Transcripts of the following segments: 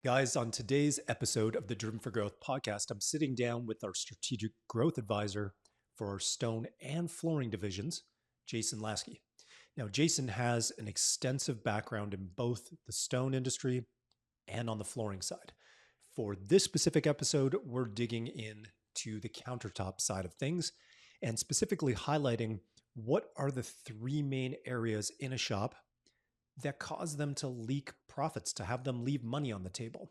Guys, on today's episode of the Driven for Growth podcast, I'm sitting down with our strategic growth advisor for our stone and flooring divisions, Jason Laski. Now, Jason has an extensive background in both the stone industry and on the flooring side. For this specific episode, we're digging into the countertop side of things and specifically highlighting what are the three main areas in a shop that cause them to leak profits, to have them leave money on the table.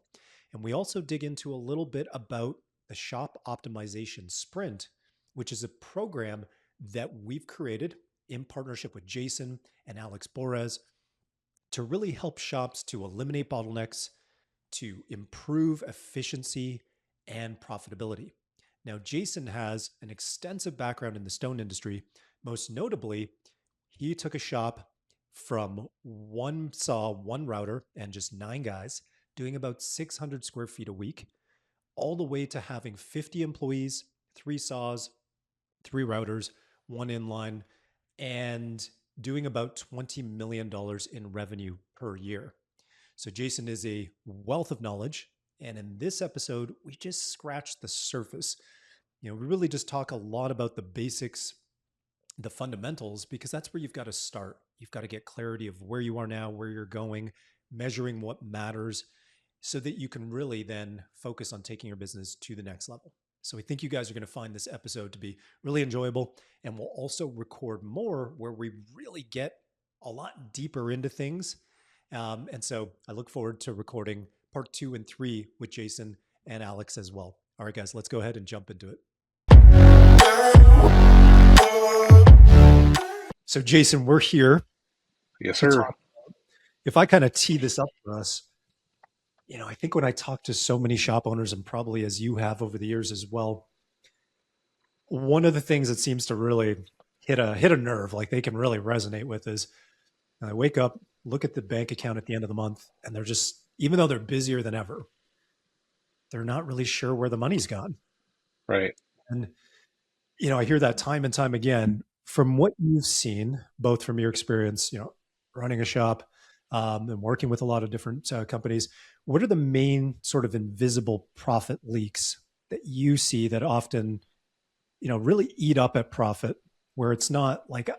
And we also dig into a little bit about the shop optimization sprint, which is a program that we've created in partnership with Jason and Alex Borez to really help shops to eliminate bottlenecks, to improve efficiency and profitability. Now, Jason has an extensive background in the stone industry. Most notably, he took a shop from one saw, one router, and just nine guys doing about 600 square feet a week, all the way to having 50 employees, three saws, three routers, one inline, and doing about $20 million in revenue per year. So Jason is a wealth of knowledge. And in this episode, we just scratched the surface. We really just talk a lot about the basics, the fundamentals, because that's where you've got to start. You've got to get clarity of where you are now, where you're going, measuring what matters so that you can really then focus on taking your business to the next level. So we think you guys are going to find this episode to be really enjoyable. And we'll also record more where we really get a lot deeper into things. And so I look forward to recording part 2 and 3 with Jason and Alex as well. All right, guys, let's go ahead and jump into it. So, Jason, we're here. Yes, sir. If I kind of tee this up for us, I think when I talk to so many shop owners, and probably as you have over the years as well, one of the things that seems to really hit a nerve, like they can really resonate with, is I wake up, look at the bank account at the end of the month, and they're just, even though they're busier than ever, they're not really sure where the money's gone. Right. And I hear that time and time again. From what you've seen, both from your experience, running a shop and working with a lot of different companies, what are the main sort of invisible profit leaks that you see that often, really eat up at profit, where it's not like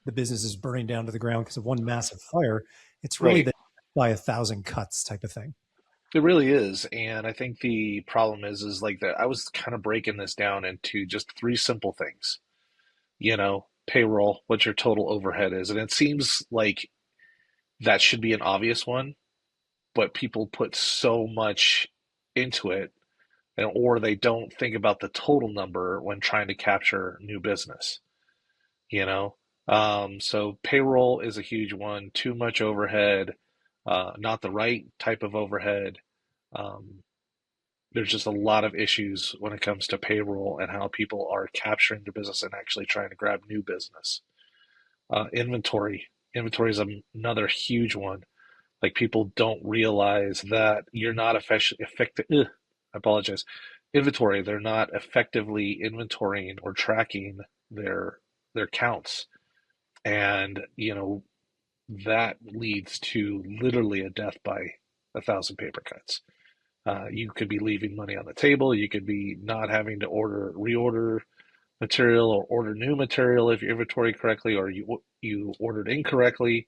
the business is burning down to the ground because of one massive fire. It's really Right. the by 1,000 cuts type of thing. It really is. And I think the problem is like that I was kind of breaking this down into just three simple things. Payroll, what your total overhead is. And it seems like that should be an obvious one, but people put so much into it or they don't think about the total number when trying to capture new business, you know? So payroll is a huge one, too much overhead, not the right type of overhead. Um, there's just a lot of issues when it comes to payroll and how people are capturing their business and actually trying to grab new business. Inventory is another huge one. Like people don't realize that you're not effective. I apologize. Inventory, they're not effectively inventorying or tracking their their counts, and that leads to literally a death by 1,000 paper cuts. You could be leaving money on the table. You could be not having to reorder material or order new material if you inventory correctly, or you ordered incorrectly.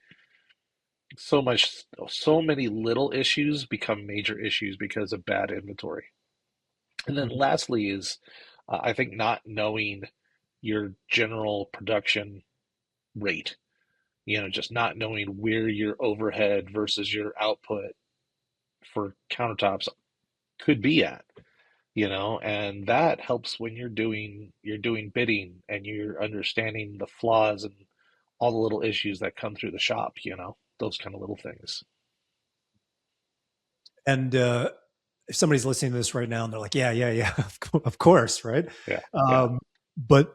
So many little issues become major issues because of bad inventory. And then Mhm. lastly is, I think not knowing your general production rate. Just not knowing where your overhead versus your output for countertops could be at. And that helps when you're doing bidding and you're understanding the flaws and all the little issues that come through the shop, those kind of little things. And if somebody's listening to this right now and they're like, yeah, yeah, yeah, of course, right? Yeah, yeah, But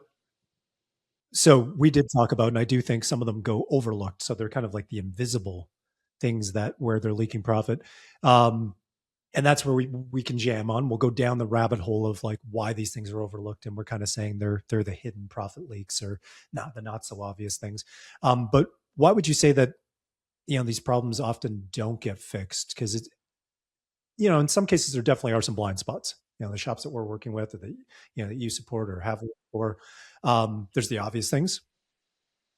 so we did talk about, and I do think some of them go overlooked. So they're kind of like the invisible things that where they're leaking profit. Um, and that's where we can jam on. We'll go down the rabbit hole of like why these things are overlooked, and we're kind of saying they're the hidden profit leaks or not the not so obvious things. But why would you say that these problems often don't get fixed? Because in some cases there definitely are some blind spots. The shops that we're working with, or that that you support or have worked for. There's the obvious things.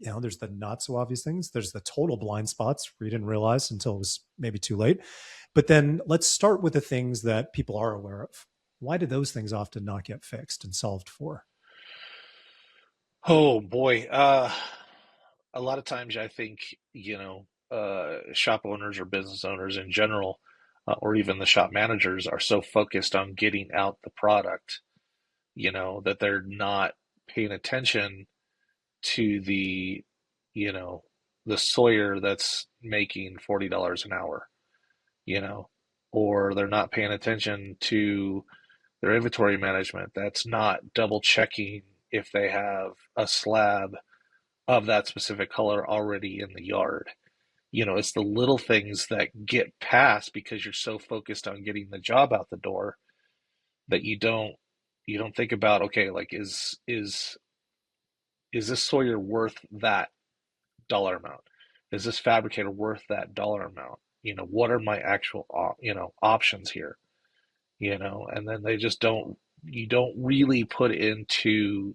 There's the not so obvious things. There's the total blind spots where you didn't realize until it was maybe too late. But then let's start with the things that people are aware of. Why do those things often not get fixed and solved for? Oh boy. A lot of times I think, shop owners or business owners in general, or even the shop managers are so focused on getting out the product, that they're not paying attention to you know, the sawyer that's making $40 an hour, you know, or they're not paying attention to their inventory management that's not double checking if they have a slab of that specific color already in the yard. It's the little things that get passed because you're so focused on getting the job out the door that you don't think about, okay, like is this Sawyer worth that dollar amount? Is this fabricator worth that dollar amount? What are my actual options here? And then they just don't you don't really put into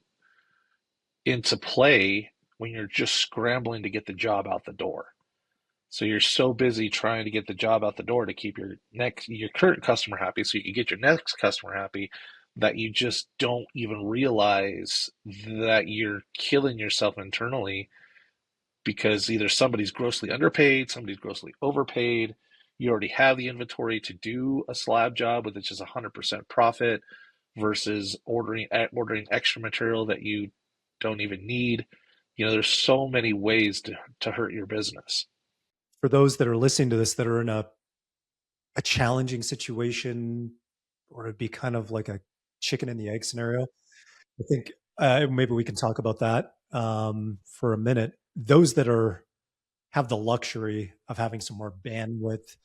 play when you're just scrambling to get the job out the door. So you're so busy trying to get the job out the door to keep your current customer happy so you can get your next customer happy that you just don't even realize that you're killing yourself internally because either somebody's grossly underpaid, somebody's grossly overpaid, you already have the inventory to do a slab job with just 100% profit versus ordering extra material that you don't even need. There's so many ways to hurt your business. For those that are listening to this that are in a challenging situation, or it'd be kind of like a chicken and the egg scenario, I think maybe we can talk about that for a minute. Those that are have the luxury of having some more bandwidth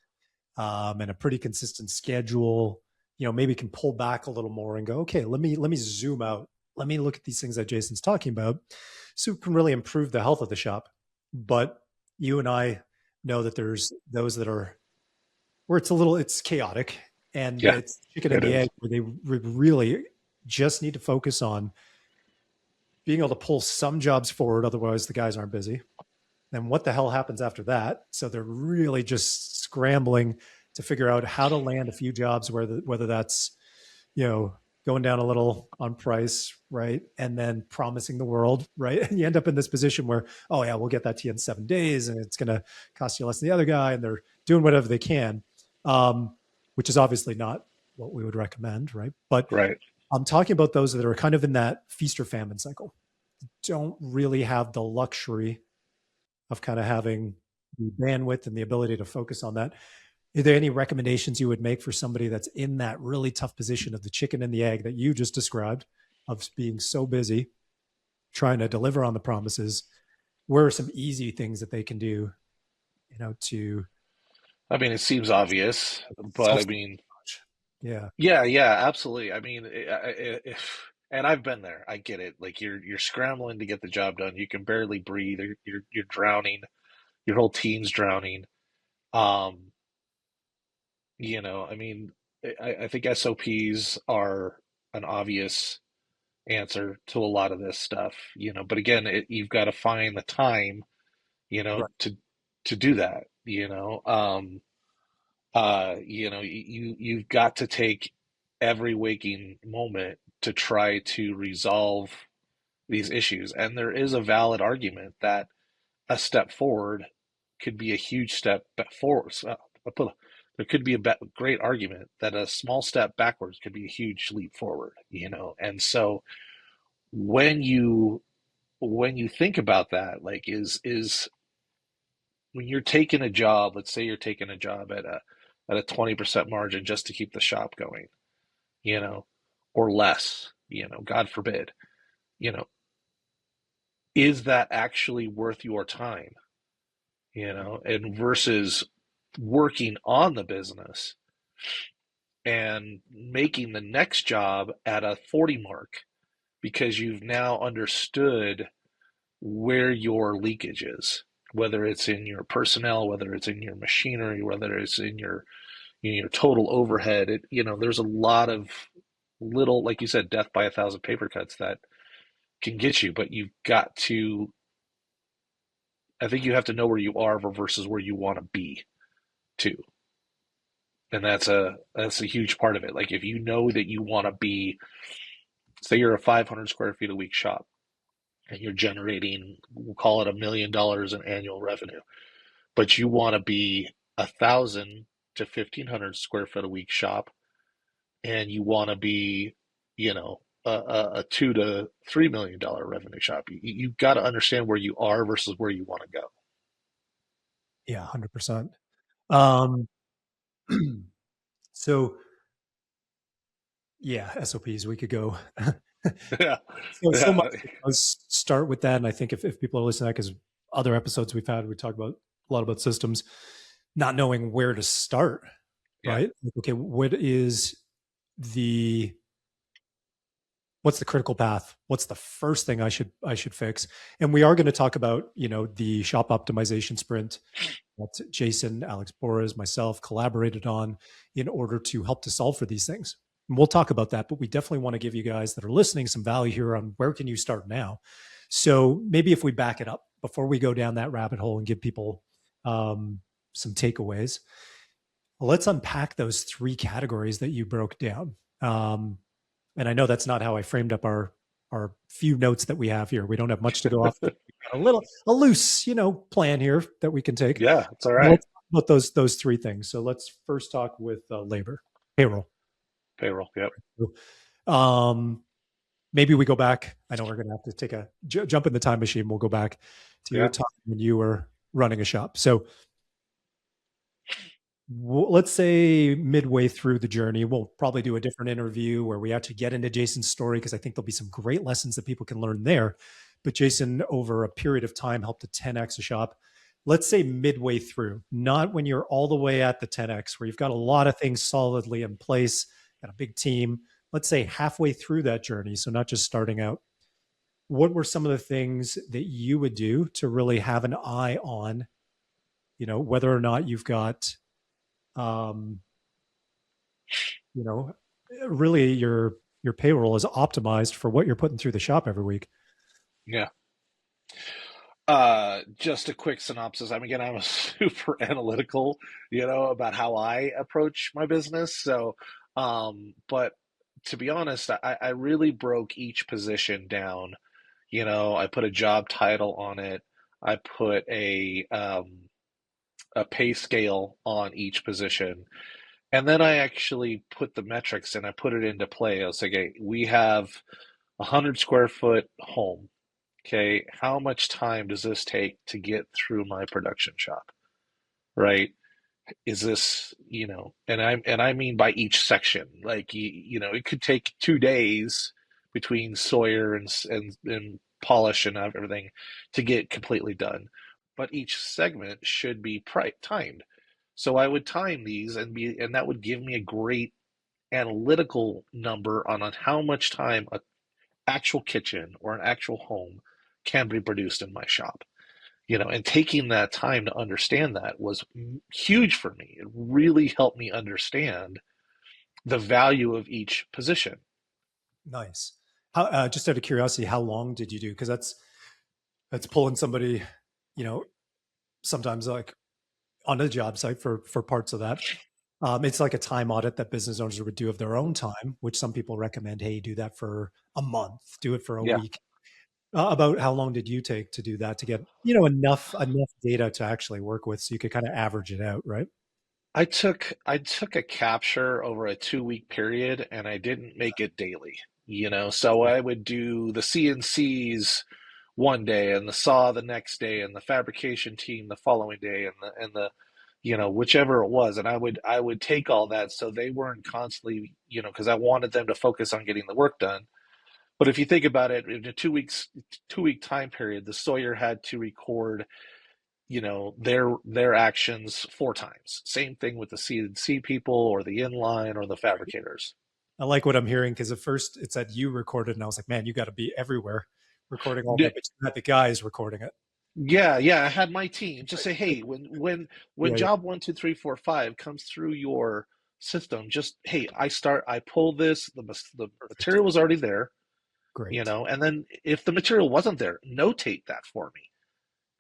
and a pretty consistent schedule, maybe can pull back a little more and go, okay, let me zoom out. Let me look at these things that Jason's talking about, so it can really improve the health of the shop. But you and I know that there's those that are where it's chaotic, and Yeah, it's chicken and it the is. egg, where they really just need to focus on being able to pull some jobs forward. Otherwise, the guys aren't busy. And what the hell happens after that? So they're really just scrambling to figure out how to land a few jobs, whether that's you know going down a little on price, right, and then promising the world, right, and you end up in this position where, oh yeah, we'll get that to you in 7 days, and it's going to cost you less than the other guy, and they're doing whatever they can, which is obviously not what we would recommend, right? But Right. I'm talking about those that are kind of in that feast or famine cycle, don't really have the luxury of kind of having the bandwidth and the ability to focus on that. Are there any recommendations you would make for somebody that's in that really tough position of the chicken and the egg that you just described, of being so busy trying to deliver on the promises? Where are some easy things that they can do, to I mean, it seems obvious, but self? I mean, Yeah, yeah, yeah, absolutely. I mean, and I've been there. I get it. Like you're scrambling to get the job done. You can barely breathe. You're drowning. Your whole team's drowning. Um, I mean, I think SOPs are an obvious answer to a lot of this stuff. But again, you've got to find the time, you know, right. to to do that. You've got to take every waking moment to try to resolve these issues. And there is a valid argument that a step forward could be a huge step forward. There could be a great argument that a small step backwards could be a huge leap forward. And so when you think about that, like is when you're taking a job, let's say you're taking a job at a 20% margin just to keep the shop going, you know, or less, God forbid, you know, is that actually worth your time? And versus working on the business and making the next job at a 40 mark because you've now understood where your leakage is, whether it's in your personnel, whether it's in your machinery, whether it's in your your total overhead, there's a lot of little, like you said, death by a thousand paper cuts that can get you, but I think you have to know where you are versus where you want to be too. And that's a huge part of it. Like if you know that you want to be, say you're a 500 square feet a week shop and you're generating, we'll call it $1 million in annual revenue, but you want to be 1,000 to 1,500 square foot a week shop, and you want to be, a $2 to $3 million revenue shop. You've got to understand where you are versus where you want to go. Yeah, 100%. Um, so yeah, SOPs, we could go. Yeah, So much yeah, does start with that. And I think if people are listening, because other episodes we've had, we talk about a lot about systems, not knowing where to start, yeah, right? Like, okay, the what's the critical path? What's the first thing I should fix? And we are going to talk about, the shop optimization sprint that Jason, Alex Boras, myself collaborated on in order to help to solve for these things. And we'll talk about that, but we definitely want to give you guys that are listening some value here on where can you start now. So maybe if we back it up before we go down that rabbit hole and give people some takeaways, let's unpack those three categories that you broke down. And I know that's not how I framed up our few notes that we have here. We don't have much to go off. We've got a loose, plan here that we can take. yeah. It's all right. Let's talk about those three things. So let's first talk with labor, payroll. Payroll. Yep. Um, maybe we go back. I know we're going to have to take a jump in the time machine. We'll go back to your Yeah. time when you were running a shop. So let's say midway through the journey, we'll probably do a different interview where we actually get into Jason's story because I think there'll be some great lessons that people can learn there. But Jason, over a period of time, helped to 10x a shop. Let's say midway through, not when you're all the way at the 10x, where you've got a lot of things solidly in place, got a big team. Let's say halfway through that journey, so not just starting out. What were some of the things that you would do to really have an eye on, whether or not you've got um, you know, really your payroll is optimized for what you're putting through the shop every week. Yeah. Just a quick synopsis. I mean, again, I'm a super analytical, about how I approach my business. So, but to be honest, I really broke each position down. I put a job title on it. I put a pay scale on each position. And then I actually put the metrics and I put it into play. I was like, okay, we have a 100 square foot home. Okay, how much time does this take to get through my production shop? Right? Is this, and I mean by each section, like it could take 2 days between Sawyer and polish and everything to get completely done. But each segment should be timed. So I would time these and that would give me a great analytical number on how much time an actual kitchen or an actual home can be produced in my shop. And taking that time to understand that was huge for me. It really helped me understand the value of each position. Nice. How just out of curiosity, how long did you do? Because that's pulling somebody, you know, sometimes like on a job site for parts of that. It's like a time audit that business owners would do of their own time, which some people recommend. Hey, do that for a month, do it for a Yeah, week. About how long did you take to do that to get enough data to actually work with, so you could kind of average it out, right? I took a capture over a 2 week period and I didn't make it daily. So I would do the CNCs one day and the saw the next day and the fabrication team the following day and the whichever it was, and I would take all that so they weren't constantly, because I wanted them to focus on getting the work done. But if you think about it, in a 2 week time period, the Sawyer had to record, their actions 4 times. Same thing with the CNC people or the inline or the fabricators. I like what I'm hearing because at first it said you recorded, and I was like, man, you got to be everywhere recording all Yeah, that, but you had the guys recording it. yeah, yeah. I had my team just say, hey, when Yeah, yeah, job 1, 2, 3, 4, 5 comes through your system. Just, hey, I pull this, the Perfect. material was already there, Great. and then if the material wasn't there, notate that for me.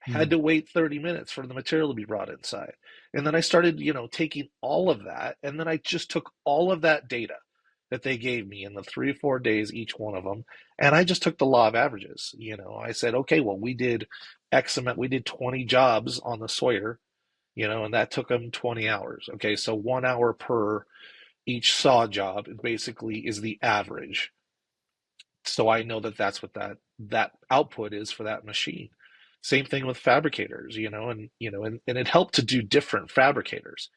Had Mm. to wait 30 minutes for the material to be brought inside. And then I started, taking all of that, and then I just took all of that data that they gave me in the 3 or 4 days, each one of them, and I just took the law of averages. I said, okay, well, we did X amount, we did 20 jobs on the Sawyer, and that took them 20 hours. Okay, so 1 hour per each saw job basically is the average. So I know that that's what that output is for that machine. Same thing with fabricators, and it helped to do different fabricators,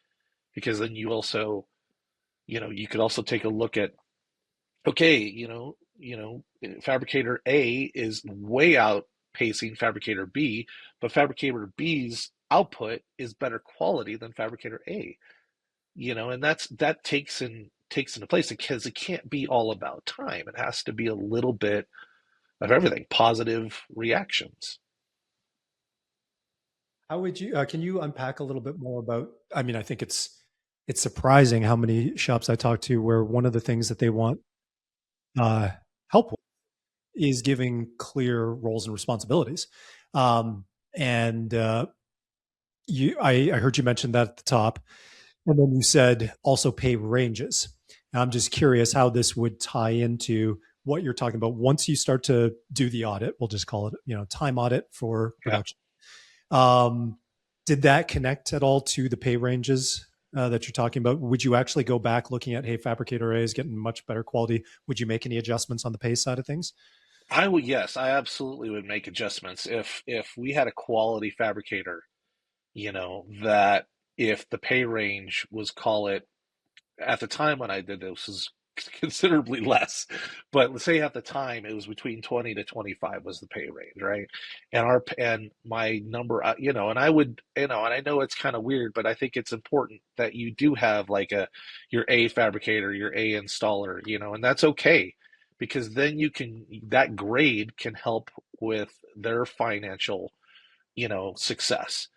because then you also, you could also take a look at, okay, fabricator A is way outpacing fabricator B, but fabricator B's output is better quality than fabricator A, and that takes into place, because it can't be all about time. It has to be a little bit of everything, positive reactions. How would you, can you unpack a little bit more about, I mean, I think it's surprising how many shops I talk to where one of the things that they want uh, help with is giving clear roles and responsibilities. Um, and I heard you mention that at the top, and then you said also pay ranges. And I'm just curious how this would tie into what you're talking about once you start to do the audit. We'll just call it, time audit for Yeah. production. Um, did that connect at all to the pay ranges that you're talking about? Would you actually go back looking at, hey, fabricator A is getting much better quality? Would you make any adjustments on the pay side of things? I would, yes, I absolutely would make adjustments if we had a quality fabricator, that if the pay range was, call it, at the time when I did this was considerably less, but let's say at the time it was between 20 to 25 was the pay range, right? And my number, and I would, and I know it's kind of weird, but I think it's important that you do have like your A fabricator, your A installer, and that's okay, because then that grade can help with their financial, success.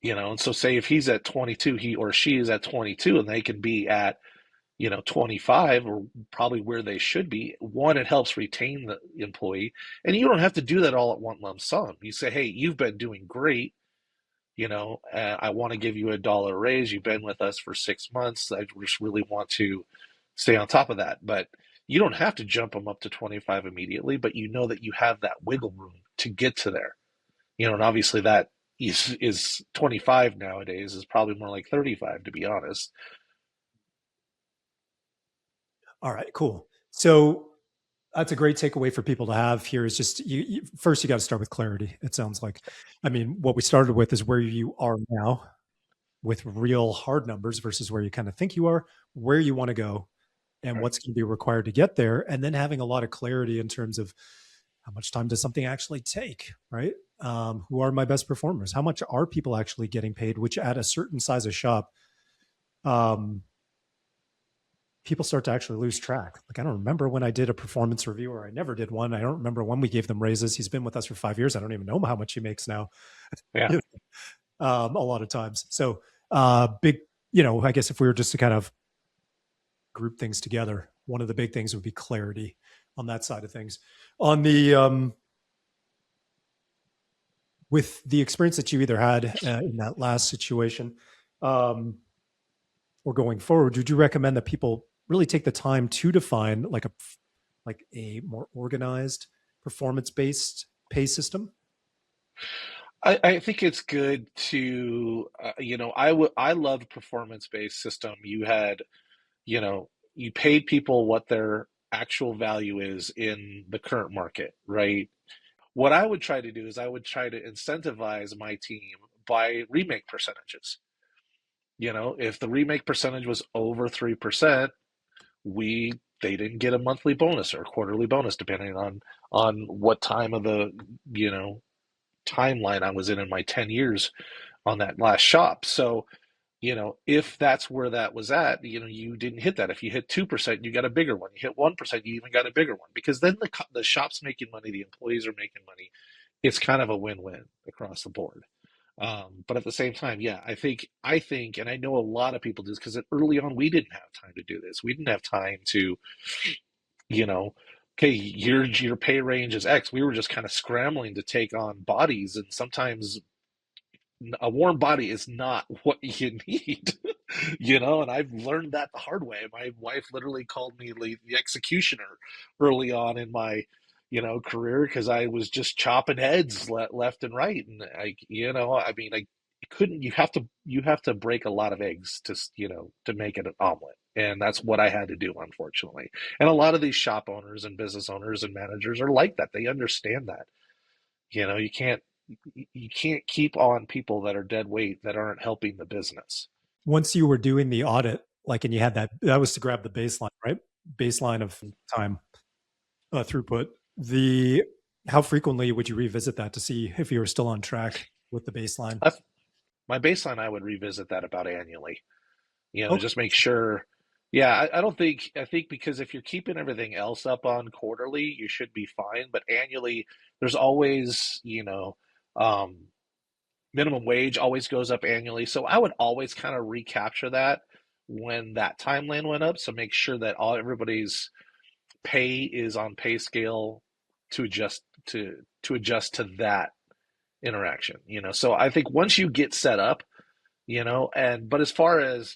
And so say if he's at 22, he or she is at 22, and they can be at 25, or probably where they should be. One, it helps retain the employee, and you don't have to do that all at one lump sum. You say, hey, you've been doing great. I want to give you $1 raise. You've been with us for 6 months. I just really want to stay on top of that. But you don't have to jump them up to 25 immediately, but you know that you have that wiggle room to get to there. And obviously that is 25 nowadays is probably more like 35, to be honest. All right, cool. So that's a great takeaway for people to have here is just first you got to start with clarity. It sounds like, I mean, what we started with is where you are now with real hard numbers versus where you kind of think you are, where you want to go, and Right. what's going to be required to get there. And then having a lot of clarity in terms of how much time does something actually take, right? Who are my best performers? How much are people actually getting paid? Which at a certain size of shop, um, people start to actually lose track. Like, I don't remember when I did a performance review, or I never did one. I don't remember when we gave them raises. He's been with us for 5 years. I don't even know how much he makes now. Yeah. A lot of times. So, big, I guess if we were just to kind of group things together, one of the big things would be clarity on that side of things. On the with the experience that you either had in that last situation, um, or going forward, would you recommend that people really take the time to define like a more organized performance based pay system? I think it's good to, I loved performance-based system. You paid people what their actual value is in the current market, right? What I would try to do is I would try to incentivize my team by remake percentages. If the remake percentage was over 3%, we they didn't get a monthly bonus or a quarterly bonus, depending on what time of the, you know, timeline I was in my 10 years on that last shop. So, if that's where that was at, you didn't hit that. If you hit 2%, you got a bigger one. You hit 1%, you even got a bigger one, because then the shop's making money, the employees are making money. It's kind of a win-win across the board. But at the same time, yeah, I think, and I know a lot of people do this because early on we didn't have time to do this. We didn't have time to, you know, okay, your pay range is X. We were just kind of scrambling to take on bodies, and sometimes a warm body is not what you need, and I've learned that the hard way. My wife literally called me the executioner early on in my, career because I was just chopping heads left and right. And I mean, I couldn't, you have to break a lot of eggs to make it an omelet. And that's what I had to do, unfortunately. And a lot of these shop owners and business owners and managers are like that. They understand that. You can't keep on people that are dead weight that aren't helping the business. Once you were doing the audit, like, and you had that was to grab the baseline, right? Baseline of time, throughput. The How frequently would you revisit that to see if you were still on track with the baseline? That's my baseline. I would revisit that about annually. Okay. Just make sure. Yeah, I don't think, I think because if you're keeping everything else up on quarterly, you should be fine. But annually, there's always, um, minimum wage always goes up annually. So I would always kind of recapture that when that timeline went up. So make sure that everybody's pay is on pay scale to adjust to that interaction. So I think once you get set up, but as far as,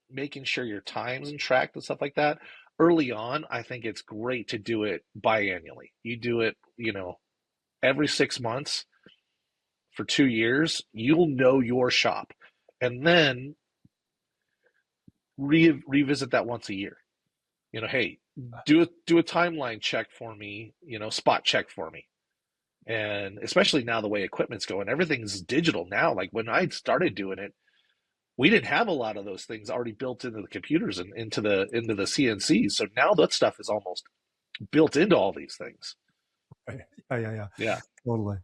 making sure your time's and tracked and stuff like that, early on, I think it's great to do it biannually. You do it, every 6 months for 2 years, you'll know your shop. And then revisit that once a year. Hey, do a timeline check for me, spot check for me. And especially now the way equipment's going, everything's digital now. Like when I started doing it, we didn't have a lot of those things already built into the computers and into the CNCs. So now that stuff is almost built into all these things. Right. Yeah. Yeah. Totally.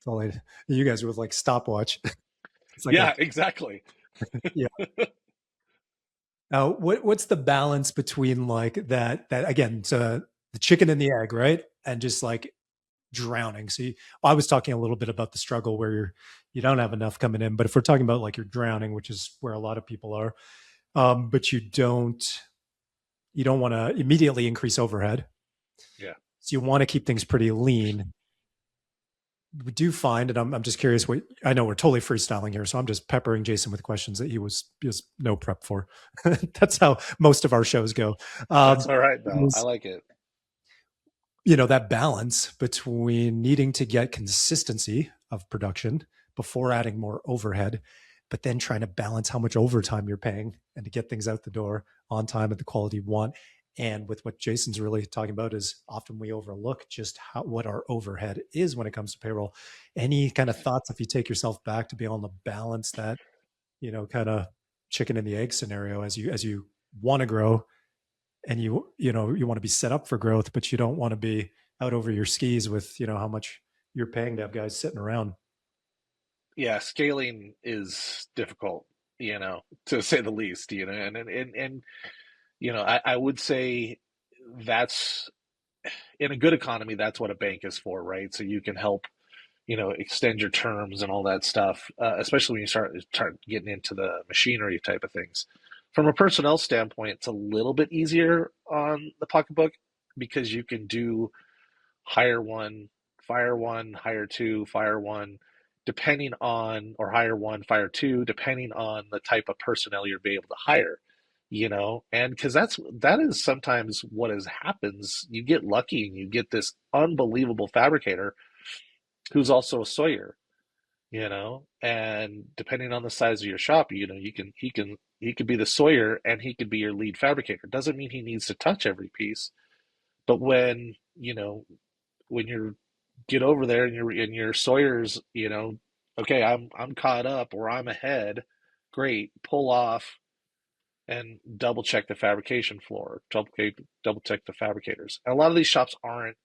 Totally. You guys were with like stopwatch. It's like a Yeah, exactly. yeah. Now, what's the balance between like that again, so the chicken and the egg, right? And just like drowning. So I was talking a little bit about the struggle where you don't have enough coming in, but if we're talking about like you're drowning, which is where a lot of people are, but you don't want to immediately increase overhead. Yeah. So you want to keep things pretty lean. We do find, and I'm just curious what I know we're totally freestyling here, so I'm just peppering Jason with questions that he was just no prep for. That's how most of our shows go. That's all right though. I Is, like it. that balance between needing to get consistency of production before adding more overhead, but then trying to balance how much overtime you're paying and to get things out the door on time at the quality you want. And with what Jason's really talking about is often we overlook just what our overhead is when it comes to payroll. Any kind of thoughts if you take yourself back to be able to balance that, kind of chicken and the egg scenario as you want to grow and you want to be set up for growth, but you don't want to be out over your skis with, how much you're paying to have guys sitting around. Yeah, scaling is difficult, to say the least, and I would say that's in a good economy, that's what a bank is for, right? So you can help, extend your terms and all that stuff, especially when you start getting into the machinery type of things. From a personnel standpoint, it's a little bit easier on the pocketbook because you can do hire one, hire two, fire one, depending on, or hire one, fire two, depending on the type of personnel you're be able to hire, and because that is sometimes what happens. You get lucky and you get this unbelievable fabricator who's also a sawyer, and depending on the size of your shop, he could be the sawyer and he could be your lead fabricator. Doesn't mean he needs to touch every piece, but when you get over there and your Sawyer's, okay, I'm caught up or I'm ahead, great, pull off and double check the fabrication floor, double check the fabricators. And a lot of these shops aren't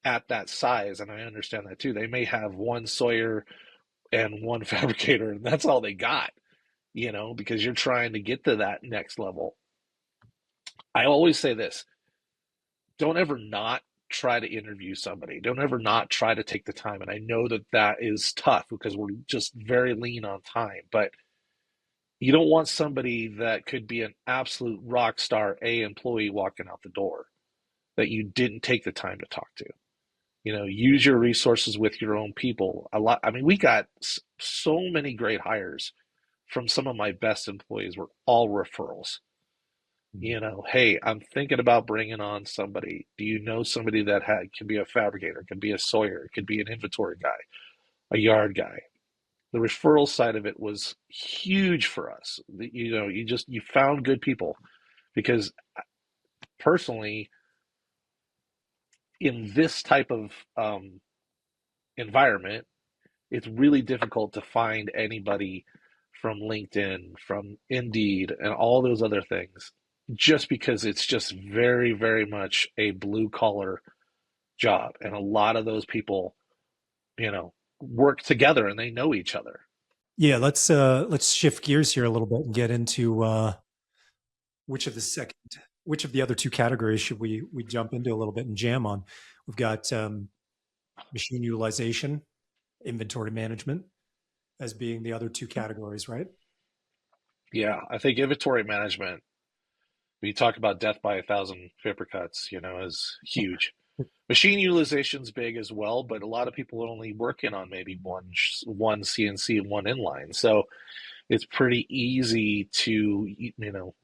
at that size, and I understand that too. They may have one Sawyer and one fabricator, and that's all they got, because you're trying to get to that next level. I always say this: don't ever not try to interview somebody. Don't ever not try to take the time. And I know that that is tough because we're just very lean on time, but you don't want somebody that could be an absolute rock star A employee walking out the door that you didn't take the time to talk to. Use your resources with your own people. A lot. I mean, we got so many great hires from some of my best employees were all referrals. Hey, I'm thinking about bringing on somebody. Do you know somebody that can be a fabricator, can be a sawyer, could be an inventory guy, a yard guy? The referral side of it was huge for us. You found good people because personally, in this type of environment, it's really difficult to find anybody from LinkedIn, from Indeed, and all those other things, just because it's just very, very much a blue collar job. And a lot of those people, work together and they know each other. Yeah, let's shift gears here a little bit and get into which of the second which of the other two categories should we jump into a little bit and jam on. We've got machine utilization, inventory management as being the other two categories, right? Yeah, I think inventory management, when you talk about death by a thousand paper cuts, is huge. Machine utilization's big as well, but a lot of people are only working on maybe one CNC and one inline. So it's pretty easy to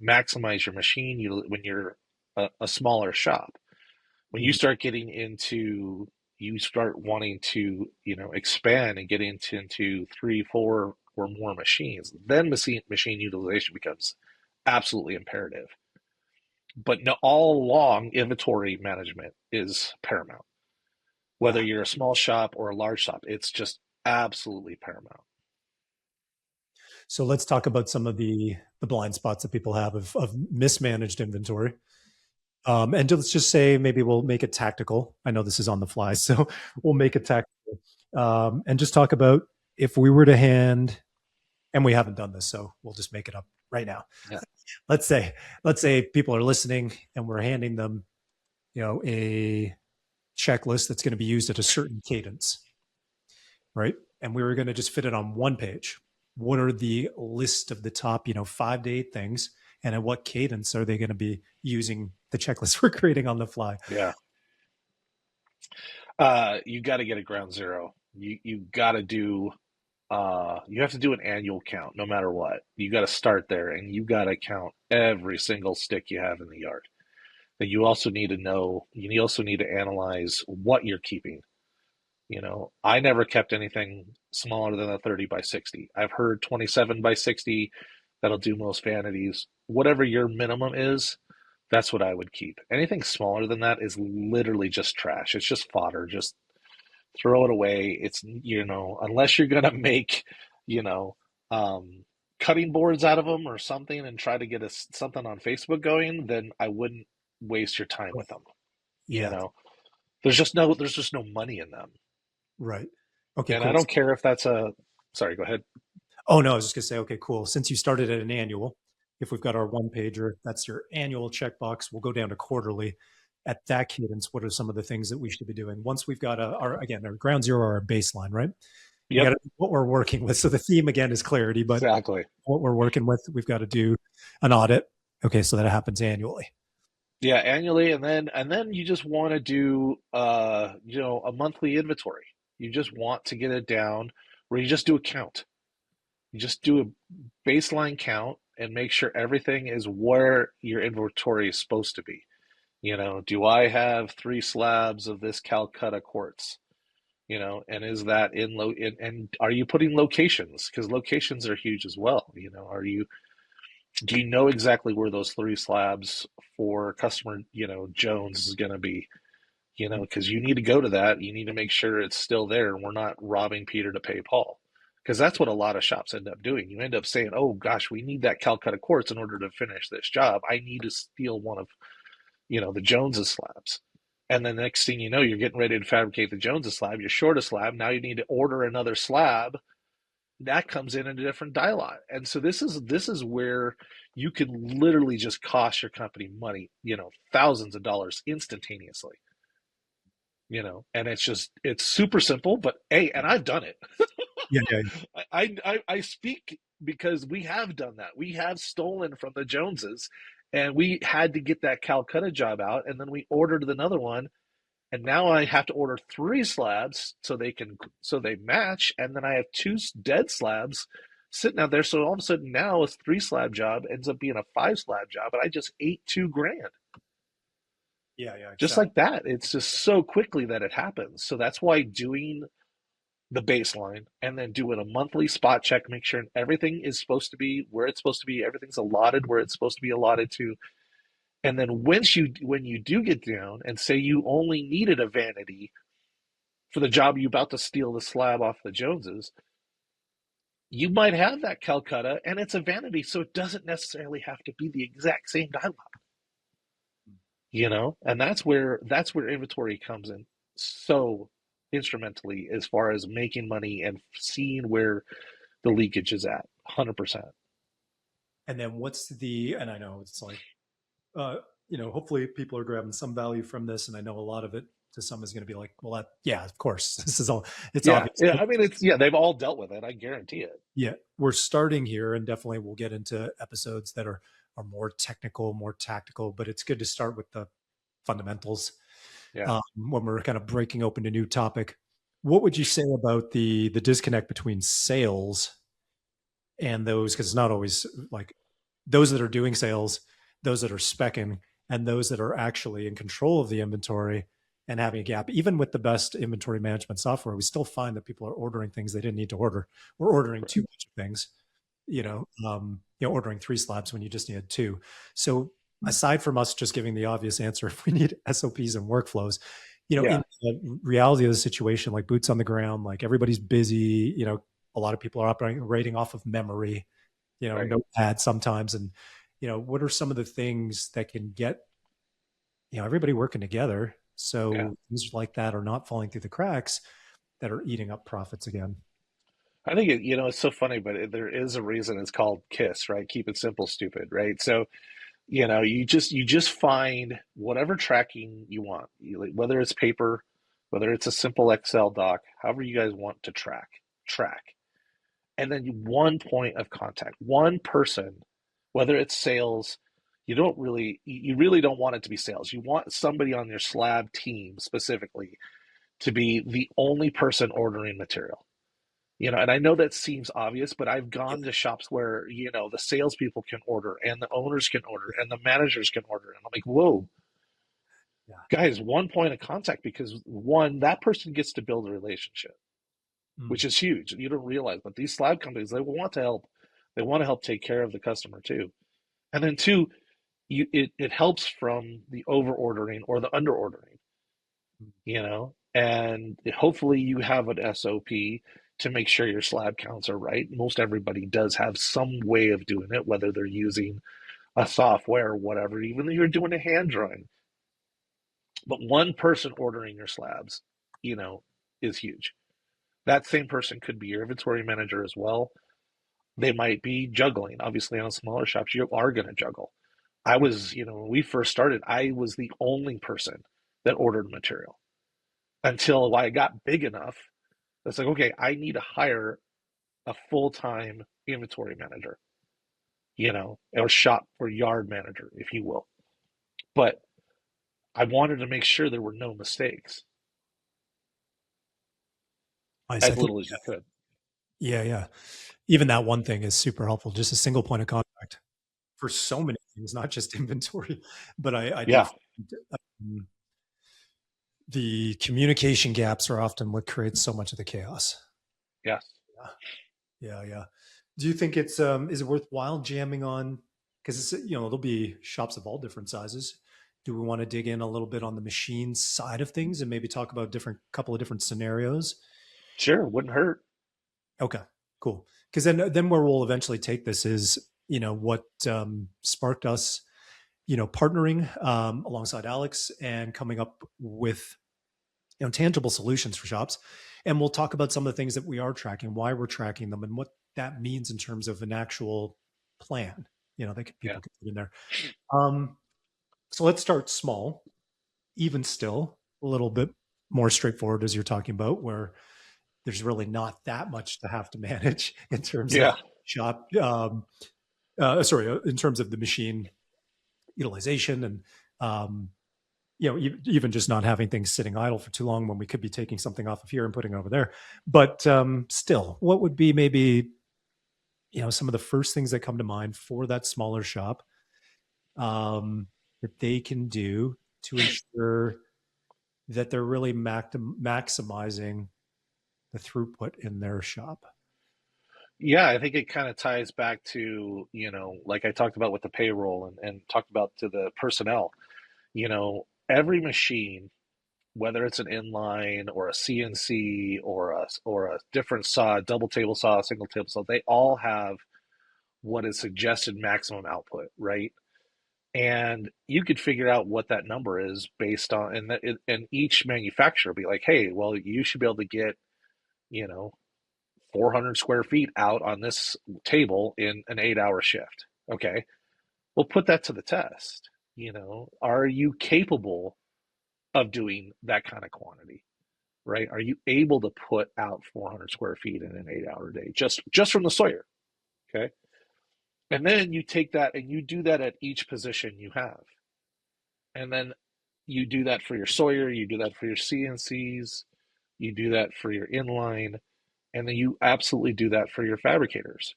maximize your machine when you're a smaller shop. When you Mhm. start getting into you start wanting to expand and get into three, four, or more machines, then machine utilization becomes absolutely imperative. But no, all along, inventory management is paramount. Whether Yeah. you're a small shop or a large shop, it's just absolutely paramount. So let's talk about some of the blind spots that people have of mismanaged inventory. And let's just say maybe we'll make it tactical. I know this is on the fly, so we'll make it tactical. And just talk about if we were to hand, and we haven't done this, so we'll just make it up right now. Yeah, Let's say, let's say people are listening and we're handing them, a checklist that's going to be used at a certain cadence, right? And we were going to just fit it on one page. What are the list of the top, 5 to 8 things, and at what cadence are they going to be using the checklist we're creating on the fly? yeah. You got to get a ground zero. You got to do. You have to do an annual count, no matter what. You got to start there, and you got to count every single stick you have in the yard. But you also need to know. You also need to analyze what you're keeping. I never kept anything smaller than a 30 by 60. I've heard 27 by 60. That'll do most vanities. Whatever your minimum is, that's what I would keep. Anything smaller than that is literally just trash. It's just fodder. Just throw it away. It's, unless you're gonna make, you know, um, cutting boards out of them or something and try to get something on Facebook going, then I wouldn't waste your time with them. You Yeah, know, there's just no money in them. right. Okay, And I cool. don't care if that's sorry, go ahead. Oh no, I was just gonna say, okay, cool. Since you started at an annual, if we've got our one pager, that's your annual checkbox. We'll go down to quarterly. At that cadence, what are some of the things that we should be doing once we've got our again our ground zero, our baseline, right? We got Yep, what we're working with. So the theme again is clarity, but exactly. what we're working with, we've got to do an audit. Okay, so that happens annually. Yeah, annually, and then you just want to do a monthly inventory. You just want to get it down where you just do a count. You just do a baseline count and make sure everything is where your inventory is supposed to be. Do I have 3 slabs of this Calcutta quartz? And is that and are you putting locations? Because locations are huge as well. Do you know exactly where those 3 slabs for customer, Jones is going to be? Because you need to go to that. You need to make sure it's still there and we're not robbing Peter to pay Paul. Because that's what a lot of shops end up doing. You end up saying, oh gosh, we need that Calcutta quartz in order to finish this job. I need to steal one of, the Joneses slabs. And then the next thing you know, you're getting ready to fabricate the Joneses slab. You're short a slab. Now you need to order another slab that comes in a different die lot. And so this is where you can literally just cost your company money, thousands of dollars instantaneously. and it's super simple, but hey, and I've done it. Yeah, yeah, I speak because we have done that. We have stolen from the Joneses, and we had to get that Calcutta job out, and then we ordered another one, and now I have to order three slabs so they match, and then I have two dead slabs sitting out there. So all of a sudden now a three slab job ends up being a five slab job, and I just ate 2 grand yeah, yeah, just exactly. like that. It's just so quickly that it happens. So that's why doing the baseline and then doing a monthly spot check, make sure everything is supposed to be where it's supposed to be, everything's allotted where it's supposed to be allotted to. And then when you do get down and say you only needed a vanity for the job you about to steal the slab off the Joneses, you might have that Calcutta and it's a vanity, so it doesn't necessarily have to be the exact same dialogue, And that's where inventory comes in so instrumentally as far as making money and seeing where the leakage is at 100%. And then what's and I know it's like, uh, hopefully people are grabbing some value from this. And I know a lot of it to some is going to be like, well, yeah, of course, this is all, it's Yeah, obvious. yeah. I mean, yeah, they've all dealt with it. I guarantee it. Yeah, we're starting here, and definitely we'll get into episodes that are more technical, more tactical. But it's good to start with the fundamentals Yeah. when we're kind of breaking open a new topic. What would you say about the disconnect between sales and those? Because it's not always like those that are doing sales, those that are specking, and those that are actually in control of the inventory and having a gap. Even with the best inventory management software, we still find that people are ordering things they didn't need to order. We're ordering Correct. too much of things, Yeah. ordering three slabs when you just needed two. So aside from us just giving the obvious answer, if we need SOPs and workflows, Yeah. in the reality of the situation, like boots on the ground, like everybody's busy, a lot of people are operating off of memory, Right. notepad sometimes. And, what are some of the things that can get, everybody working together Yeah. so things like that are not falling through the cracks that are eating up profits again? I think it's so funny, but there is a reason it's called KISS, right? Keep it simple, stupid, right? So, you just find whatever tracking you want, whether it's paper, whether it's a simple Excel doc, however you guys want to track. And then one point of contact, one person, whether it's sales, you really don't want it to be sales. You want somebody on your slab team specifically to be the only person ordering material. And I know that seems obvious, but I've Yeah, gone to shops where, the salespeople can order and the owners can order and the managers can order. And I'm like, whoa, yeah. guys, one point of contact because one, that person gets to build a relationship, Mm, which is huge. You don't realize, but these slab companies, they want to help. They want to help take care of the customer too. And then two, it helps from the over ordering or the under ordering, mm, and hopefully you have an SOP to make sure your slab counts are right. Most everybody does have some way of doing it, whether they're using a software or whatever, even though you're doing a hand drawing. But one person ordering your slabs, you know, is huge. That same person could be your inventory manager as well. They might be juggling. Obviously, on smaller shops, you are going to juggle. mm. When we first started, I was the only person that ordered material until I got big enough. It's like, okay, I need to hire a full time inventory manager, or shop or yard manager, if you will. But I wanted to make sure there were no mistakes, Nice. I as think, little as you could. yeah, yeah. Even that one thing is super helpful. Just a single point of contact for so many things, not just inventory. But I do Yeah, find, um, the communication gaps are often what creates so much of the chaos. yes. Yeah, yeah, yeah. Do you think it's is it worthwhile jamming on? Because it's there'll be shops of all different sizes. Do we want to dig in a little bit on the machine side of things and maybe talk about different couple of different scenarios? Sure, wouldn't hurt. Okay, cool. Because then where we'll eventually take this is what sparked us partnering alongside Alex and coming up with tangible solutions for shops. And we'll talk about some of the things that we are tracking, why we're tracking them, and what that means in terms of an actual plan. That Yeah. people can put in there. Um, so let's start small, even still a little bit. more straightforward as you're talking about, where there's really not that much to have to manage in terms of Yeah. shop. In terms of the machine utilization and um, even just not having things sitting idle for too long when we could be taking something off of here and putting it over there. But still, what would be maybe some of the first things that come to mind for that smaller shop um, that they can do to ensure that they're really maximizing the throughput in their shop? Yeah, I think it kind of ties back to, like I talked about with the payroll and talked about to the personnel. Every machine, whether it's an inline or a CNC or a different saw, double table saw, single table saw, they all have what is suggested maximum output, right? And you could figure out what that number is based on, and each manufacturer will be like, hey, well, you should be able to get, you know, 400 square feet out on this table in an 8 hour shift. Okay, we'll put that to the test. Are you capable of doing that kind of quantity? Right? Are you able to put out 400 square feet in an 8 hour day just from the Sawyer? Okay, and then you take that and you do that at each position you have, and then you do that for your Sawyer, you do that for your CNCs, you do that for your inline, and then you absolutely do that for your fabricators.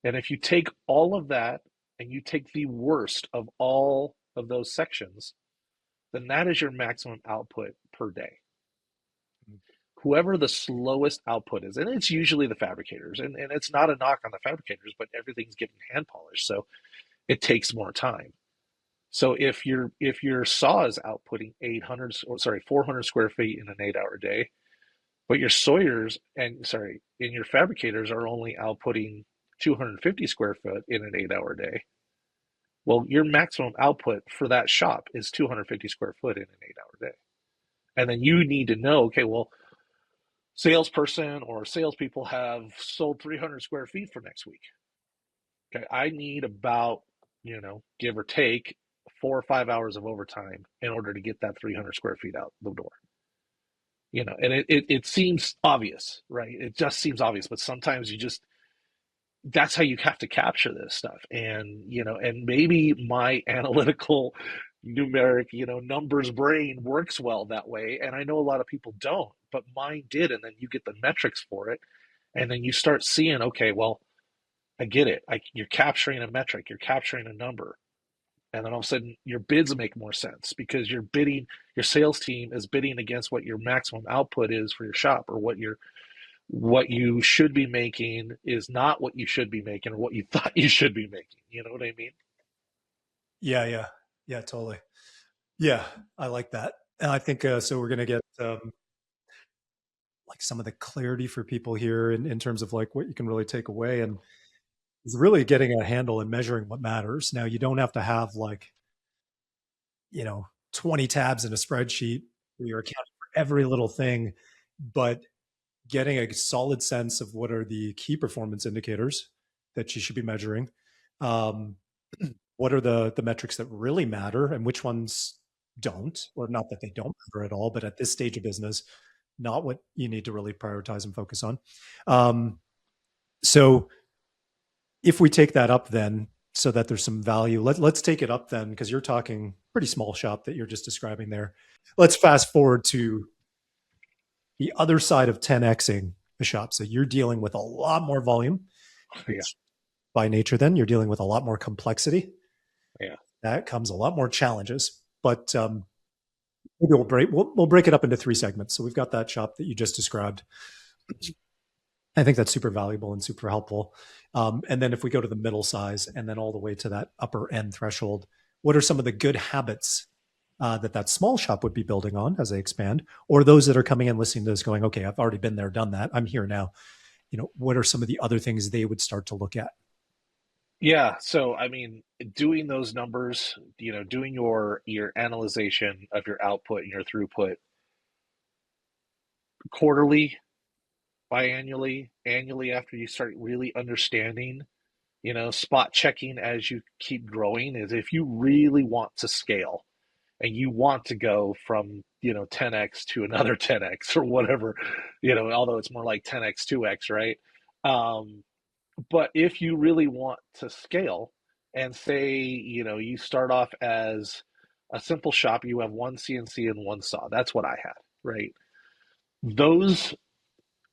And if you take all of that and you take the worst of all of those sections, then that is your maximum output per day. Whoever the slowest output is, and it's usually the fabricators, and it's not a knock on the fabricators, but everything's getting hand polished, so it takes more time. So if your saw is outputting 800 or sorry 400 square feet in an 8 hour day, but your sawyers and sorry and your fabricators are only outputting 250 square foot in an 8 hour day, well, your maximum output for that shop is 250 square foot in an 8 hour day. And then you need to know, okay, well, salesperson or salespeople have sold 300 square feet for next week. Okay, I need about, give or take 4 or 5 hours of overtime in order to get that 300 square feet out the door. And it seems obvious, right? It just seems obvious, but sometimes that's how you have to capture this stuff. And maybe my analytical numeric, numbers brain works well that way. And I know a lot of people don't, but mine did. And then you get the metrics for it. And then you start seeing, okay, well, I get it. You're capturing a metric, you're capturing a number. And then all of a sudden your bids make more sense because your sales team is bidding against what your maximum output is for your shop, or what you should be making is not what you should be making or what you thought you should be making. You know what I mean? Yeah, yeah, yeah, totally. Yeah, I like that. And I think so. We're going to get like some of the clarity for people here in terms of like what you can really take away and is really getting a handle and measuring what matters. Now, you don't have to have like, 20 tabs in a spreadsheet where you're accounting for every little thing, but getting a solid sense of what are the key performance indicators that you should be measuring. Um, what are the metrics that really matter and which ones don't, or not that they don't matter at all, but at this stage of business, not what you need to really prioritize and focus on. So if we take that up then so that there's some value, let's take it up then because you're talking pretty small shop that you're just describing there. Let's fast forward to the other side of 10xing the shop. So you're dealing with a lot more volume, Yeah, which by nature then you're dealing with a lot more complexity. yeah, That comes a lot more challenges. But maybe we'll break it up into three segments. So we've got that shop that you just described. I think that's super valuable and super helpful. And then if we go to the middle size and then all the way to that upper end threshold, what are some of the good habits that small shop would be building on as they expand, or those that are coming in listening to this going, okay, I've already been there, done that, I'm here now. What are some of the other things they would start to look at? yeah. So I mean, doing those numbers, doing your analyzation of your output and your throughput quarterly, biannually, annually, after you start really understanding, spot checking as you keep growing, is if you really want to scale and you want to go from 10x to another 10x or whatever, although it's more like 10x 2x, right? um, but if you really want to scale, and say you start off as a simple shop, you have one CNC and one saw. That's what I had, right? Those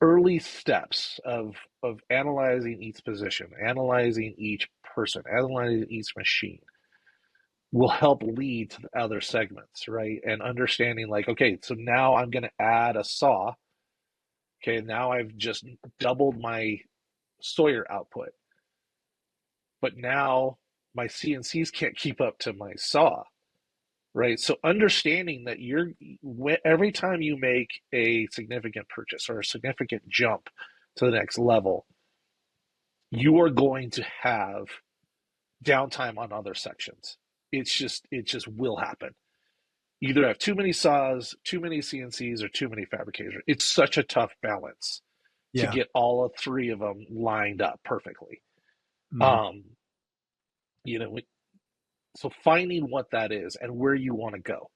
early steps of analyzing each position, analyzing each person, analyzing each machine will help lead to the other segments, right? And understanding, like, okay, so now I'm going to add a saw. Okay, now I've just doubled my Sawyer output, but now my CNCs can't keep up to my saw, right? So understanding that every time you make a significant purchase or a significant jump to the next level, you are going to have downtime on other sections. It just will happen. Either have too many saws, too many CNCs, or too many fabricators. It's such a tough balance to Yeah. get all of three of them lined up perfectly. Mhm. Um, you know, so finding what that is and where you want to go.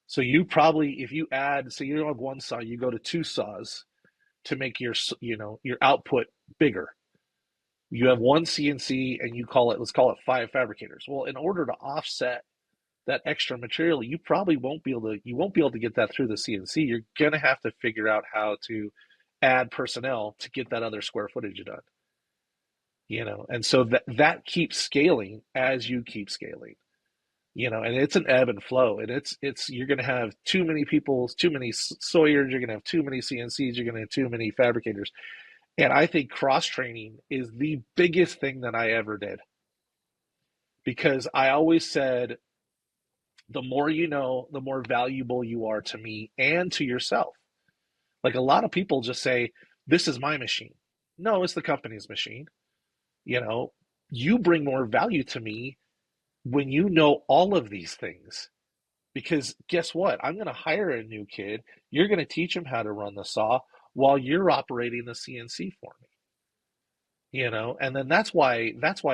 So you probably, if you add, so you don't have one saw, you go to two saws to make your output bigger. You have one CNC and let's call it five fabricators. Well, in order to offset that extra material, you won't be able to get that through the CNC. You're gonna have to figure out how to add personnel to get that other square footage done. And so that keeps scaling as you keep scaling. And it's an ebb and flow, and it's you're going to have too many people, too many sawyers, you're going to have too many CNCs, you're going to have too many fabricators. And I think cross training is the biggest thing that I ever did, because I always said, the more you know, the more valuable you are to me and to yourself. Like, a lot of people just say, this is my machine. No, it's the company's machine. You know, you bring more value to me when you know all of these things. Because guess what? I'm going to hire a new kid. You're going to teach him how to run the saw while you're operating the CNC for me. And then that's why,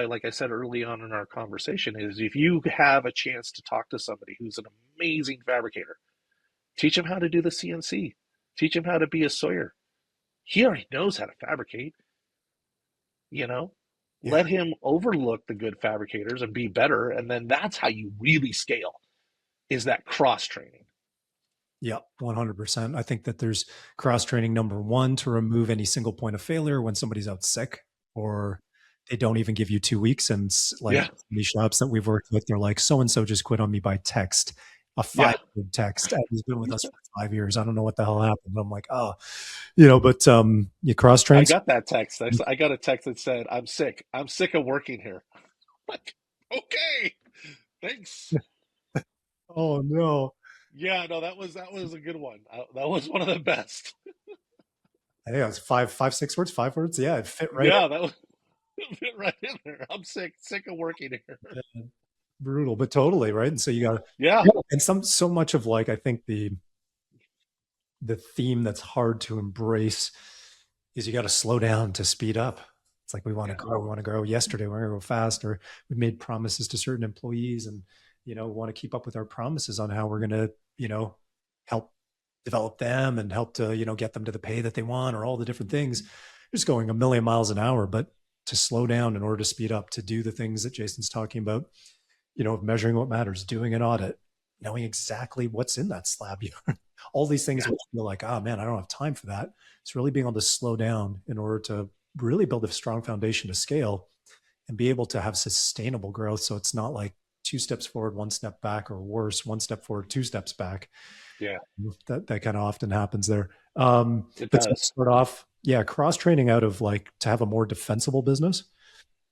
like I said early on in our conversation, is if you have a chance to talk to somebody who's an amazing fabricator, teach him how to do the CNC, teach him how to be a sawyer. He already knows how to fabricate, you know. Yeah. Let him overlook the good fabricators and be better, and then that's how you really scale, is that cross training. Yeah, 100%. I think that there's cross training, number one, to remove any single point of failure when somebody's out sick or they don't even give you 2 weeks. And like Yeah, these shops that we've worked with, they're like, so and so just quit on me by text, a yeah. 5 word text. And he's been with us for 5 years. I don't know what the hell happened. I'm like, oh, but you cross I trains. got that text. I got a text that said, "I'm sick. I'm sick of working here." Like, okay, thanks. Oh, no. Yeah, no, that was a good one. That was one of the best. I think it was 5, 6 words, 5 words. Yeah, it fit right Yeah, that was fit right in there. I'm sick of working here. in. Brutal, but totally right. And so you got, Yeah, yeah. And so much of like, I think the theme that's hard to embrace is you got to slow down to speed up. It's like we want to yeah, grow. We want to grow yesterday. We want to grow faster. We've made promises to certain employees and, want to keep up with our promises on how we're going to, help develop them and help to, get them to the pay that they want or all the different things. Just going a million miles an hour, but to slow down in order to speed up, to do the things that Jason's talking about, measuring what matters, doing an audit, knowing exactly what's in that slab. All these things yeah, which feel like, oh man, I don't have time for that. It's really being able to slow down in order to really build a strong foundation to scale and be able to have sustainable growth. So it's not like 2 steps forward, 1 step back, or worse, 1 step forward, 2 steps back. yeah. That kind of often happens there. It But to does. start off, yeah, cross training out of like to have a more defensible business,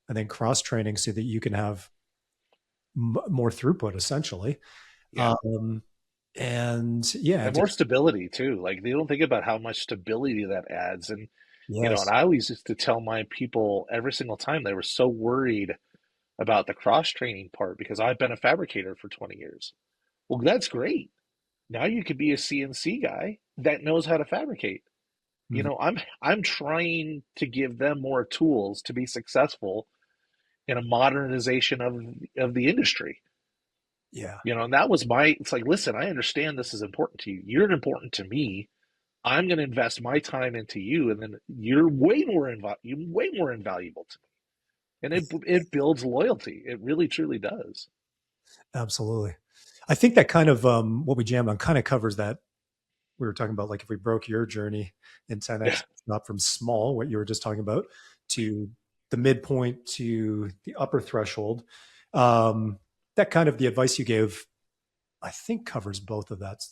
and then cross training so that you can have more throughput essentially. Yeah, Um, and yeah, and more just stability too. Like, they don't think about how much stability that adds. And and yes, I always used to tell my people every single time, they were so worried about the cross training part, because I've been a fabricator for 20 years. Well, that's great. Now you could be a CNC guy that knows how to fabricate. mhm, I'm trying to give them more tools to be successful in a modernization of the industry. Yeah. And that was it's like, listen, I understand this is important to you. You're important to me. I'm going to invest my time into you, and then you're way more invaluable to me. And it builds loyalty. It really truly does. Absolutely. I think that kind of what we jammed on kind of covers that. We were talking about like if we broke your journey in Yeah. 10x, not from small, what you were just talking about, to the midpoint to the upper threshold. Um, that kind of the advice you gave, I think covers both of that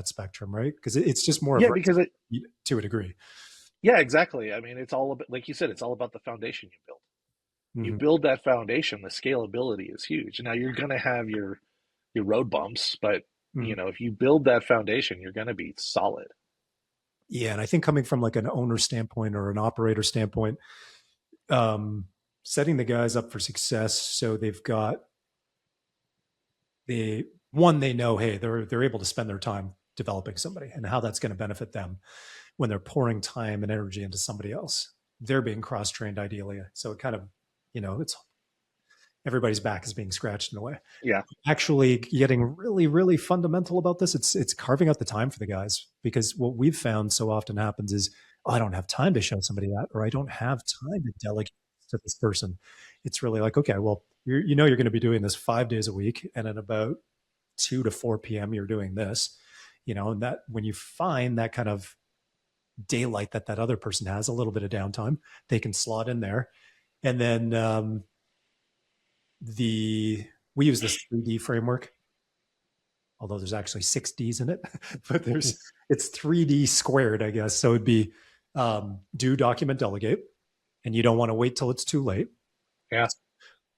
spectrum, right? Because it's just more of Yeah, because it to a degree. yeah, exactly. I mean, it's all about, like you said, it's all about the foundation you build. You Mm-hmm. build that foundation, the scalability is huge. Now you're going to have your road bumps, but Mm-hmm. if you build that foundation, you're going to be solid. Yeah, and I think coming from like an owner standpoint or an operator standpoint, um, setting the guys up for success so they've got the one they know, hey, they're able to spend their time developing somebody and how that's going to benefit them when they're pouring time and energy into somebody else. They're being cross trained ideally, so it kind of it's everybody's back is being scratched in a way. Yeah. Actually getting really really fundamental about this, it's carving out the time for the guys, because what we've found so often happens is, oh, I don't have time to show somebody that, or I don't have time to delegate to this person. It's really like, okay, well, you're going to be doing this 5 days a week, and at about 2 to 4 p.m you're doing this, and that when you find that kind of daylight that other person has a little bit of downtime, they can slot in there. And then the we use this 3D framework, although there's actually 6Ds in it, but it's 3D squared, I guess. So it'd be do, document, delegate, and you don't want to wait till it's too late. Yeah.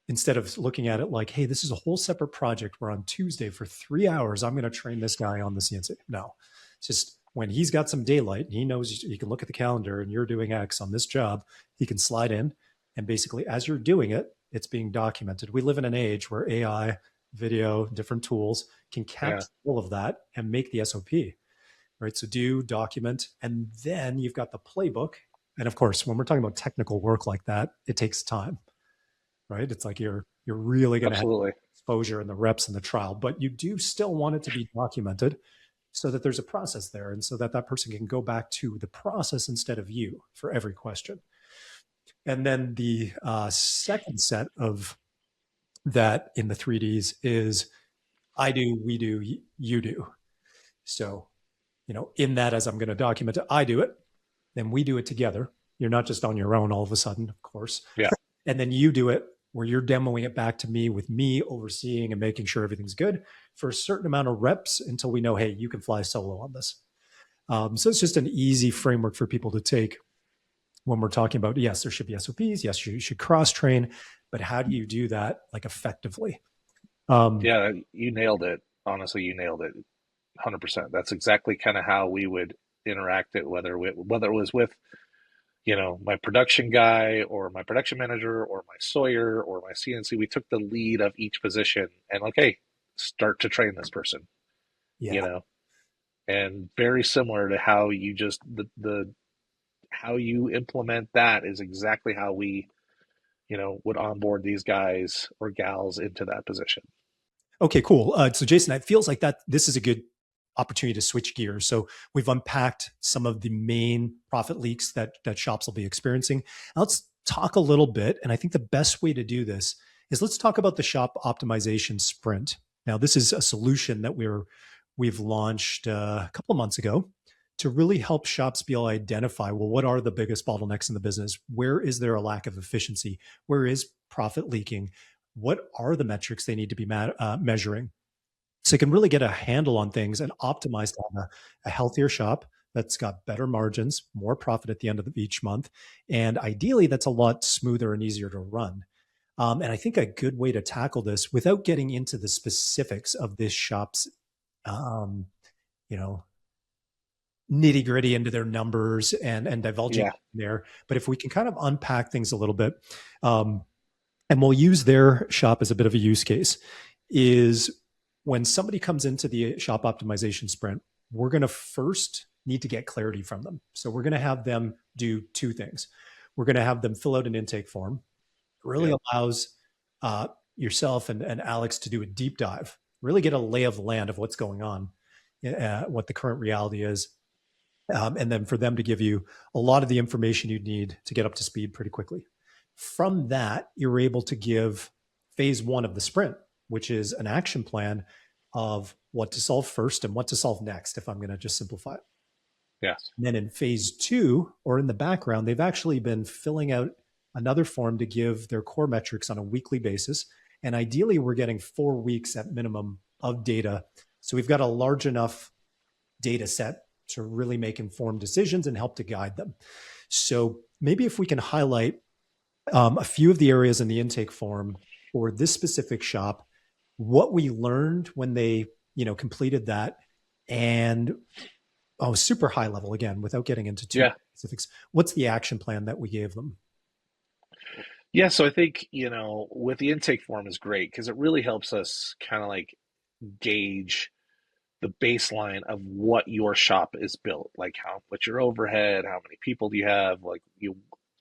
Instead of looking at it like, hey, this is a whole separate project where on Tuesday for 3 hours I'm going to train this guy on the CNC. No, it's just when he's got some daylight and he knows he can look at the calendar and you're doing X on this job, he can slide in, and basically as you're doing it, it's being documented. We live in an age where AI, video, different tools can Yeah. capture all of that and make the SOP, right? So do, document, and then you've got the playbook. And of course, when we're talking about technical work like that, it takes time, right? It's like you're really going to have Absolutely. exposure and the reps and the trial, but you do still want it to be documented so that there's a process there, and so that that person can go back to the process instead of you for every question. And then the second set of that in the 3Ds is I do, we do, you do. So, in that, as I'm going to document it, I do it, then we do it together. You're not just on your own all of a sudden, of course. Yeah. And then you do it where you're demoing it back to me with me overseeing and making sure everything's good for a certain amount of reps until we know, hey, you can fly solo on this. So it's just an easy framework for people to take when we're talking about, yes, there should be SOPs. Yes, you should cross train, but how do you do that like effectively? Um, Yeah. You nailed it. Honestly, you nailed it. 100%. That's exactly kind of how we would interact it, whether it was with my production guy or my production manager or my Sawyer or my CNC. We took the lead of each position and like, hey, start to train this person, you yeah. know, and very similar to how you just the how you implement that is exactly how we, would onboard these guys or gals into that position. Okay, cool. So Jason, it feels like that this is a good opportunity to switch gears. So we've unpacked some of the main profit leaks that shops will be experiencing. Now let's talk a little bit, and I think the best way to do this is let's talk about the shop optimization sprint. Now, this is a solution that we've launched a couple of months ago to really help shops be able to identify, well, what are the biggest bottlenecks in the business? Where is there a lack of efficiency? Where is profit leaking? What are the metrics they need to be measuring? So you can really get a handle on things and optimize to have a healthier shop that's got better margins, more profit at the end of each month. And ideally, that's a lot smoother and easier to run. And I think a good way to tackle this without getting into the specifics of this shop's, um, you know, nitty gritty into their numbers and divulging Yeah. there. But if we can kind of unpack things a little bit, um, and we'll use their shop as a bit of a use case, is when somebody comes into the shop optimization sprint, we're going to first need to get clarity from them. So we're going to have them do two things. We're going to have them fill out an intake form. It really Yep. allows yourself and Alex to do a deep dive. really get a lay of the land of what's going on, what the current reality is, and then for them to give you a lot of the information you need to get up to speed pretty quickly. From that, you're able to give phase one of the sprint, which is an action plan of what to solve first and what to solve next, if I'm going to just simplify it. Yes. And then in phase two, or in the background, they've actually been filling out another form to give their core metrics on a weekly basis. And ideally, we're getting 4 weeks at minimum of data. So we've got a large enough data set to really make informed decisions and help to guide them. So maybe if we can highlight a few of the areas in the intake form for this specific shop, what we learned when they, completed that, and super high level again, without getting into too Yeah. many specifics. What's the action plan that we gave them? Yeah. So I think, with the intake form is great because it really helps us kind of like gauge the baseline of what your shop is built, like what's your overhead, how many people do you have, like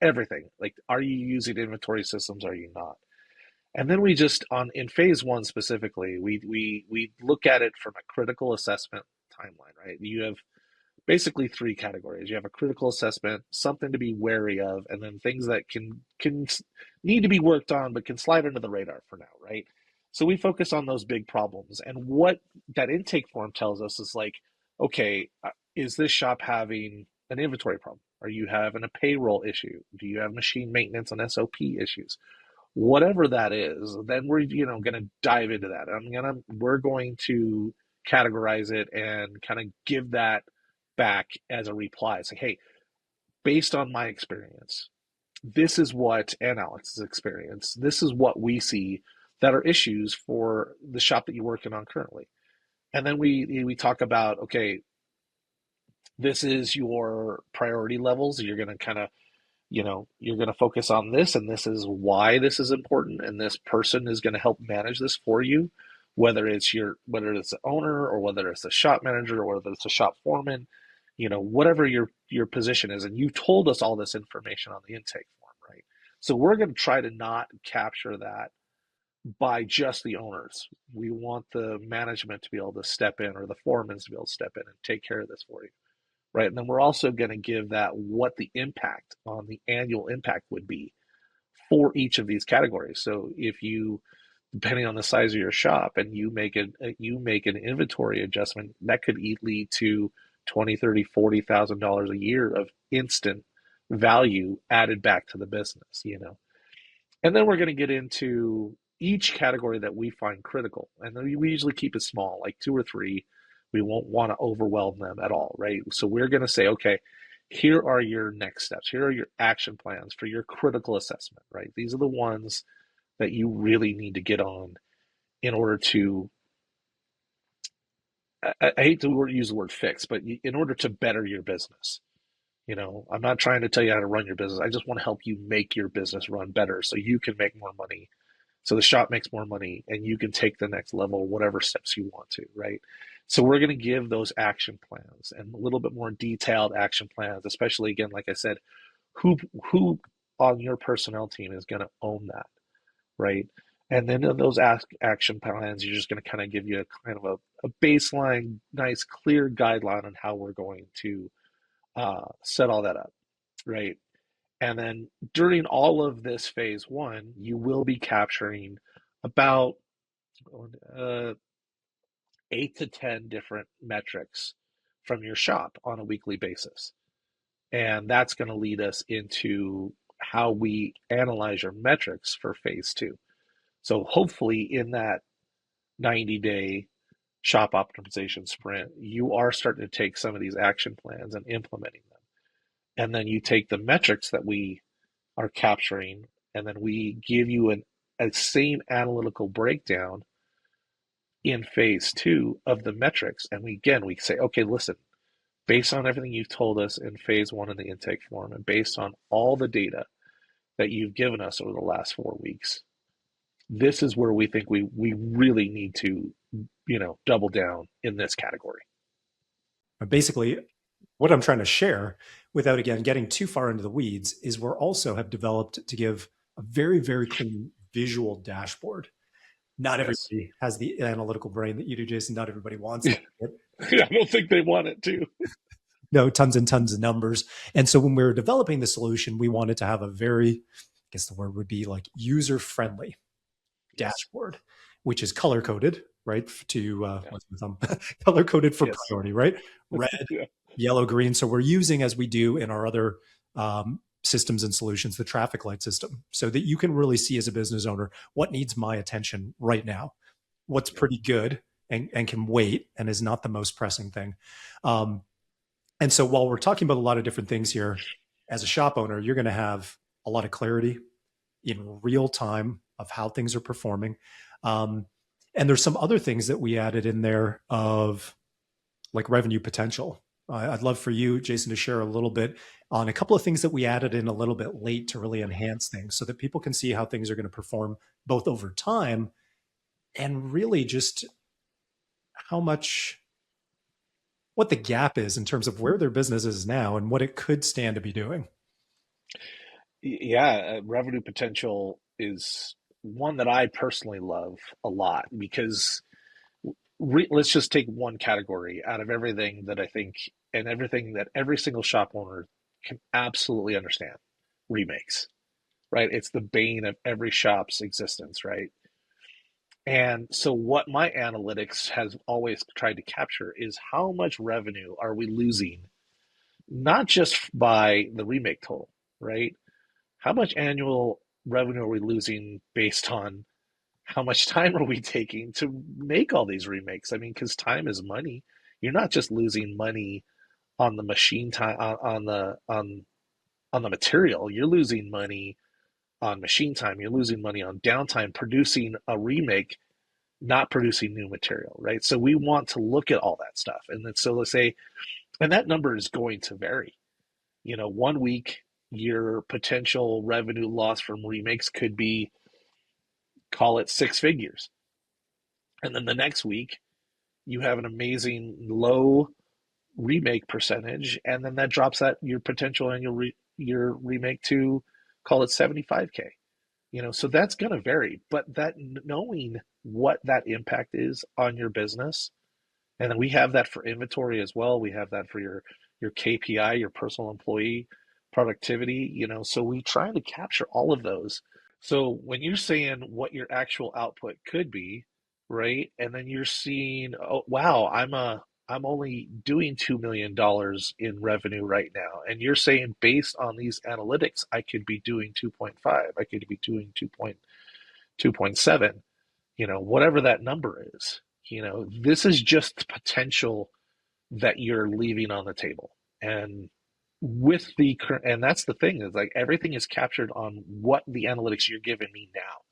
everything. Like, are you using inventory systems? Are you not? And then we just on in phase one specifically, we look at it from a critical assessment timeline, right? You have basically three categories. You have a critical assessment, something to be wary of, and then things that can need to be worked on but can slide under the radar for now, right? So we focus on those big problems. And what that intake form tells us is like, okay, is this shop having an inventory problem? Are you having a payroll issue? Do you have machine maintenance and SOP issues? Whatever that is, then we're going to dive into that. We're going to categorize it and kind of give that back as a reply. It's like, hey, based on my experience, this is what, and Alex's experience, this is what we see that are issues for the shop that you're working on currently. And then we talk about, okay, this is your priority levels. You're going to kind of you're going to focus on this, and this is why this is important, and this person is going to help manage this for you, whether it's the owner or whether it's the shop manager or whether it's a shop foreman, whatever your position is. And you told us all this information on the intake form, right? So we're going to try to not capture that by just the owners. We want the management to be able to step in, or the foremen to be able to step in and take care of this for you, right? And then we're also going to give that what the impact on the annual impact would be for each of these categories. So if you, depending on the size of your shop, and you make an inventory adjustment, that could lead to 20, 30, $40,000 a year of instant value added back to the business. And then we're going to get into each category that we find critical. And then we usually keep it small, like two or three. We won't want to overwhelm them at all, right? So we're going to say, okay, here are your next steps. Here are your action plans for your critical assessment, right? These are the ones that you really need to get on in order to, I hate to use the word fix, but in order to better your business. I'm not trying to tell you how to run your business. I just want to help you make your business run better so you can make more money, so the shop makes more money, and you can take the next level, whatever steps you want to, right? So we're going to give those action plans and a little bit more detailed action plans, especially again, like I said, who on your personnel team is going to own that, right? And then in those action plans, you're just going to kind of give you a kind of a baseline, nice, clear guideline on how we're going to set all that up, right? And then during all of this phase one, you will be capturing about uh, 8 to 10 different metrics from your shop on a weekly basis. And that's going to lead us into how we analyze your metrics for phase two. So hopefully in that 90-day shop optimization sprint, you are starting to take some of these action plans and implementing them. And then you take the metrics that we are capturing, and then we give you a same analytical breakdown in phase two of the metrics. And we say, okay, listen, based on everything you've told us in phase one of the intake form, and based on all the data that you've given us over the last 4 weeks, this is where we think we really need to, double down in this category. Basically, what I'm trying to share, without again getting too far into the weeds, is we're also have developed to give a very, very clean visual dashboard. not Yes. everybody has the analytical brain that you do, Jason. Not everybody wants to. I don't think they want it to. No, tons and tons of numbers. And so when we were developing the solution, we wanted to have a very, I guess the word would be like user friendly Yes. dashboard, which is color coded, right? To Yeah. what's the thumb? Color coded for Yes. priority, right? Red, Yeah. yellow, green. So we're using, as we do in our other systems and solutions, the traffic light system, so that you can really see as a business owner what needs my attention right now, what's Yep. pretty good and can wait and is not the most pressing thing. Um, and so while we're talking about a lot of different things here, as a shop owner, you're going to have a lot of clarity in real time of how things are performing. Um, and there's some other things that we added in there of like revenue potential. I'd love for you, Jason, to share a little bit on a couple of things that we added in a little bit late to really enhance things so that people can see how things are going to perform both over time and really just how much, what the gap is in terms of where their business is now and what it could stand to be doing. Yeah, revenue potential is one that I personally love a lot because let's just take one category out of everything that I think and everything that every single shop owner can absolutely understand: remakes, right? It's the bane of every shop's existence, right? And so, what my analytics has always tried to capture is how much revenue are we losing, not just by the remake total, right? How much annual revenue are we losing based on how much time are we taking to make all these remakes? I mean, because time is money. You're not just losing money on the machine time on the material. You're losing money on machine time. You're losing money on downtime producing a remake, not producing new material, right? So we want to look at all that stuff, and then so let's say, and that number is going to vary. One week your potential revenue loss from remakes could be, call it, six figures, and then the next week you have an amazing low remake percentage, and then that drops that your potential annual your remake to, call it, 75K. So that's going to vary, but that knowing what that impact is on your business, and then we have that for inventory as well. We have that for your KPI, your personal employee productivity. So we try to capture all of those. So when you're saying what your actual output could be, right, and then you're seeing, oh wow, I'm only doing $2 million in revenue right now, and you're saying based on these analytics, I could be doing 2.5, I could be doing 2.7, whatever that number is. This is just potential that you're leaving on the table. And and that's the thing, is like everything is captured on what the analytics you're giving me now.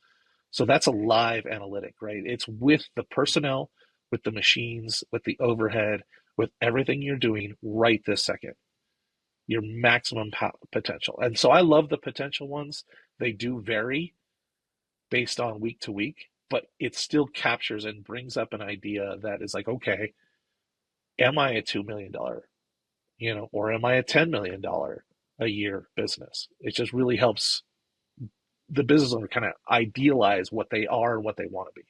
So that's a live analytic, right? It's with the personnel, with the machines, with the overhead, with everything you're doing right this second, your maximum potential. And so I love the potential ones. They do vary based on week to week, but it still captures and brings up an idea that is like, okay, am I a $2 million, or am I a $10 million a year business? It just really helps the business owner kind of idealize what they are and what they want to be.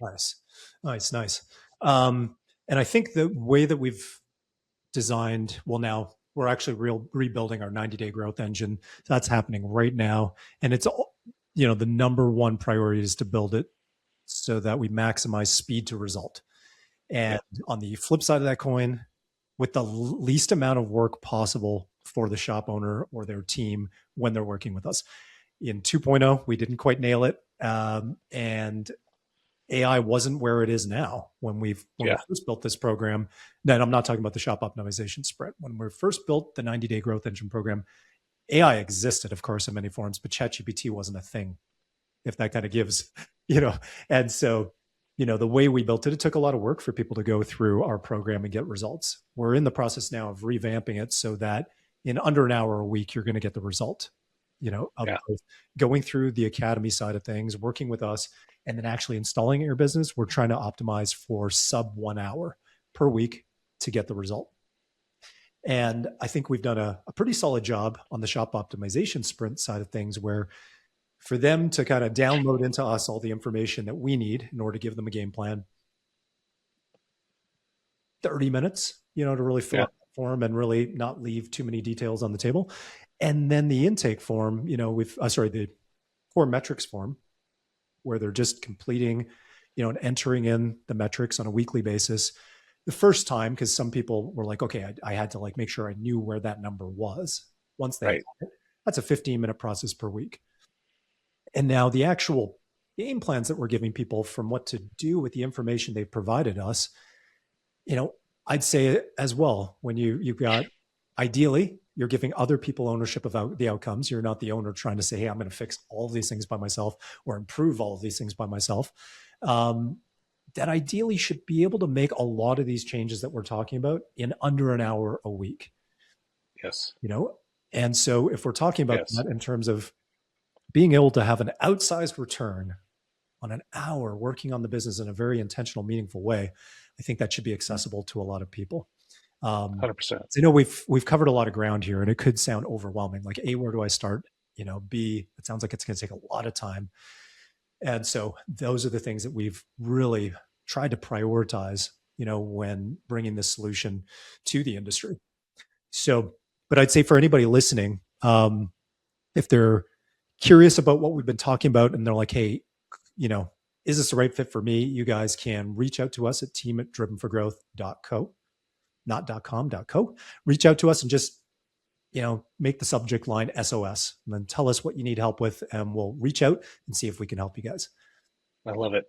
Nice, nice, nice. And I think the way that we've designed, well, now we're actually rebuilding our 90-day growth engine. That's happening right now. And it's, the number one priority is to build it so that we maximize speed to result. And Yeah, on the flip side of that coin, with the least amount of work possible for the shop owner or their team when they're working with us. In 2.0, we didn't quite nail it. And AI wasn't where it is now when we yeah, first built this program. Then I'm not talking about the shop optimization sprint. When we first built the 90-day growth engine program, AI existed, of course, in many forms, but ChatGPT wasn't a thing. If that kind of gives, you know, and so, the way we built it, it took a lot of work for people to go through our program and get results. We're in the process now of revamping it so that in under an hour a week, you're going to get the result, of yeah. both going through the academy side of things, working with us, and then actually installing it in your business. We're trying to optimize for sub 1 hour per week to get the result. And I think we've done a pretty solid job on the shop optimization sprint side of things, where for them to kind of download into us all the information that we need in order to give them a game plan. 30 minutes, to really fill Yeah. out that form and really not leave too many details on the table. And then the intake form, with, the core metrics form, where they're just completing, and entering in the metrics on a weekly basis. The first time, because some people were like, okay, I had to like make sure I knew where that number was. Once they had Right. it, that's a 15-minute process per week. And now the actual game plans that we're giving people from what to do with the information they've provided us, you know, I'd say as well, when you've got, ideally, you're giving other people ownership of the outcomes. You're not the owner trying to say, hey, I'm going to fix all of these things by myself or improve all of these things by myself. That ideally should be able to make a lot of these changes that we're talking about in under an hour a week, Yes. you know? And so if we're talking about Yes. that in terms of being able to have an outsized return on an hour working on the business in a very intentional, meaningful way, I think that should be accessible to a lot of people. 100%. I know we've covered a lot of ground here, and it could sound overwhelming. Like, A, where do I start? B, it sounds like it's going to take a lot of time. And so those are the things that we've really tried to prioritize, when bringing this solution to the industry. So, but I'd say for anybody listening, if they're curious about what we've been talking about and they're like, hey, is this the right fit for me? You guys can reach out to us at team@drivenforgrowth.co, not .com, .co. Reach out to us and just, make the subject line SOS and then tell us what you need help with. And we'll reach out and see if we can help you guys. I love it.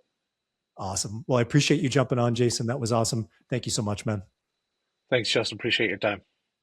Awesome. Well, I appreciate you jumping on, Jason. That was awesome. Thank you so much, man. Thanks, Justin. Appreciate your time.